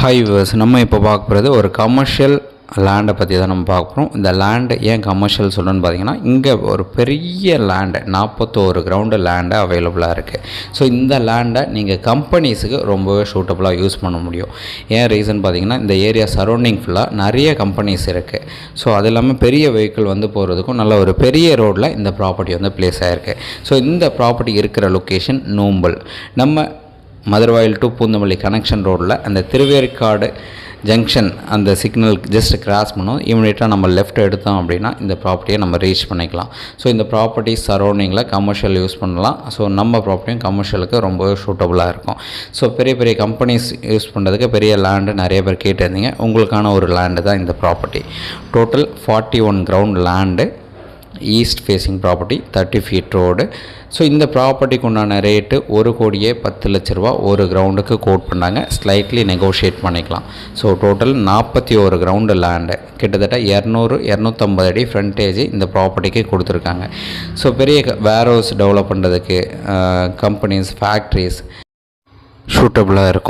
Hi viewers, நம்ம இப்போ பார்க்க போகிறது ஒரு கமர்ஷியல் லேண்டை பற்றி தான் நம்ம பார்க்குறோம். இந்த லேண்டு ஏன் கமர்ஷியல் சொல்லணும்னு பார்த்தீங்கன்னா, இங்கே ஒரு பெரிய லேண்டு 41 கிரவுண்டு லேண்டு அவைலபிளாக இருக்குது. ஸோ இந்த லேண்டை நீங்கள் கம்பெனிஸுக்கு ரொம்பவே சூட்டபுளாக யூஸ் பண்ண முடியும். ஏன் ரீசன் பார்த்தீங்கன்னா, இந்த ஏரியா சரௌண்டிங் ஃபுல்லாக நிறைய கம்பெனிஸ் இருக்குது. ஸோ அது இல்லாமல் பெரிய வெஹிக்கிள் வந்து போகிறதுக்கும் நல்ல ஒரு பெரிய ரோட்டில் இந்த ப்ராப்பர்ட்டி வந்து பிளேஸ் ஆகிருக்கு. ஸோ இந்த ப்ராப்பர்ட்டி இருக்கிற லொக்கேஷன் நோம்பல். நம்ம மதுரவாயில் டு பூந்தமல்லி கனெக்ஷன் ரோட்டில் அந்த திருவேற்காடு ஜங்ஷன் அந்த சிக்னல் ஜஸ்ட் கிராஸ் பண்ணோம். இமீடியட்டாக நம்ம லெஃப்ட் எடுத்தோம் அப்படின்னா இந்த ப்ராப்பர்ட்டியை நம்ம ரீச் பண்ணிக்கலாம். ஸோ இந்த ப்ராப்பர்ட்டி சரௌண்டிங்கில் கமர்ஷியல் யூஸ் பண்ணலாம். ஸோ நம்ம ப்ராப்பர்ட்டியும் கமர்ஷியலுக்கு ரொம்பவே சூட்டபுளாக இருக்கும். ஸோ பெரிய பெரிய கம்பெனிஸ் யூஸ் பண்ணுறதுக்கு பெரிய லேண்டு நிறைய பேர் கேட்டிருந்தீங்க. உங்களுக்கான ஒரு லேண்டு தான் இந்த property. Total 41 ground land, east facing property, 30 feet road. So இந்த ப்ராப்பர்ட்டிக்கு உண்டான ரேட்டு 1,10,00,000 ஒரு கிரவுண்டுக்கு கோட் பண்ணாங்க. ஸ்லைட்லி நெகோஷியேட் பண்ணிக்கலாம். ஸோ டோட்டல் 41 கிரவுண்டு லேண்டு, கிட்டத்தட்ட 200-250 அடி ஃப்ரண்டேஜ் இந்த ப்ராப்பர்ட்டிக்கு கொடுத்துருக்காங்க. ஸோ பெரிய வேர் ஹவுஸ் டெவலப் பண்ணுறதுக்கு கம்பெனிஸ், ஃபேக்ட்ரிஸ் சூட்டபுளாக இருக்கும்.